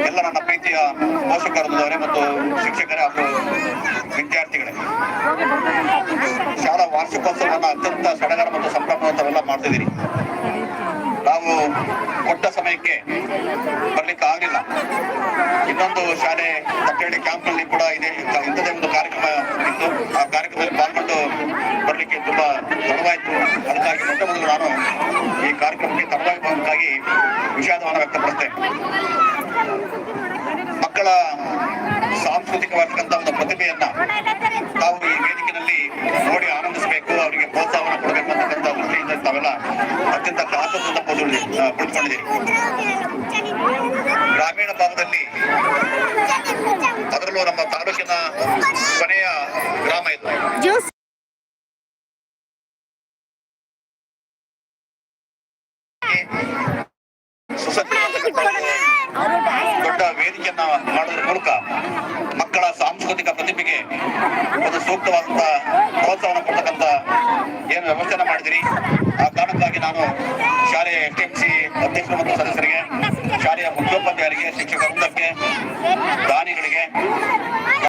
ಎಲ್ಲ ನನ್ನ ಪ್ರೀತಿಯ ಪೋಷಕರವರೇ ಮತ್ತು ಶಿಕ್ಷಕರೇ ಹಾಗೂ ವಿದ್ಯಾರ್ಥಿಗಳೇ, ಶಾಲಾ ವಾರ್ಷಿಕೋತ್ಸವವನ್ನು ಅತ್ಯಂತ ಸಡಗರ ಮತ್ತು ಸಂಭ್ರಮವಂತವೆಲ್ಲ ಮಾಡ್ತಿದ್ದೀರಿ. ನಾವು ಕೊಟ್ಟ ಸಮಯಕ್ಕೆ ಬರ್ಲಿಕ್ಕೆ ಆಗಲಿಲ್ಲ. ಇನ್ನೊಂದು ಶಾಲೆ ತಟ್ಟೆಹಳ್ಳಿ ಕ್ಯಾಂಪ್ನಲ್ಲಿ ಕೂಡ ಇಂಥದೇ ಒಂದು ಕಾರ್ಯಕ್ರಮ ಇತ್ತು. ಆ ಕಾರ್ಯಕ್ರಮದಲ್ಲಿ ಪಾಲ್ಗೊಂಡು ಬರ್ಲಿಕ್ಕೆ ತುಂಬಾ ತಡವಾಯಿತು. ಅದಕ್ಕಾಗಿ ಮೊಟ್ಟ ಮೊದಲು ನಾನು ಈ ಕಾರ್ಯಕ್ರಮಕ್ಕೆ ತಡವಾಗುವುದಕ್ಕಾಗಿ ವಿಷಾದವನ್ನು ವ್ಯಕ್ತಪಡಿಸ್ತೇನೆ. ಮಕ್ಕಳ ಸಾಂಸ್ಕೃತಿಕವಾಗಿರ್ತಕ್ಕಂಥ ಒಂದು ಪ್ರತಿಭೆಯನ್ನ ನಾವು ಈ ವೇದಿಕೆಯಲ್ಲಿ ನೋಡಿ ಆನಂದಿಸಬೇಕು, ಅವರಿಗೆ ಪ್ರೋತ್ಸಾಹವನ್ನು ಕೊಡಬೇಕು ಅಂತಕ್ಕಂಥ ದೃಷ್ಟಿಯಿಂದ ತಾವೆಲ್ಲ ಅತ್ಯಂತ ಕಾತರದಿಂದ ಕುಳಿತುಕೊಂಡಿದ್ದೀರಿ. ಗ್ರಾಮೀಣ ಭಾಗದಲ್ಲಿ, ಅದರಲ್ಲೂ ನಮ್ಮ ತಾಲೂಕಿನ ಕೊನೆಯ ಗ್ರಾಮ ಇದು, ದೊಡ್ಡ ವೇದಿಕೆಯನ್ನ ಮಾಡೋದ್ರ ಮೂಲಕ ಮಕ್ಕಳ ಸಾಂಸ್ಕೃತಿಕ ಪ್ರತಿಭೆಗೆ ಒಂದು ಸೂಕ್ತವಾದಂತಹ ಪ್ರೋತ್ಸಾಹವನ್ನು ಕೊಡ್ತಕ್ಕಂಥ ಏನು ವ್ಯವಸ್ಥೆನ ಮಾಡಿದಿರಿ. ಆ ಕಾರಣಕ್ಕಾಗಿ ನಾನು ಶಾಲೆಯ STMC ಅಧ್ಯಕ್ಷರು ಮತ್ತು ಸದಸ್ಯರಿಗೆ, ಶಾಲೆಯ ಮುಖ್ಯೋಪಾಧ್ಯಾಯರಿಗೆ, ಶಿಕ್ಷಕ ವೃಂದಕ್ಕೆ, ದಾನಿಗಳಿಗೆ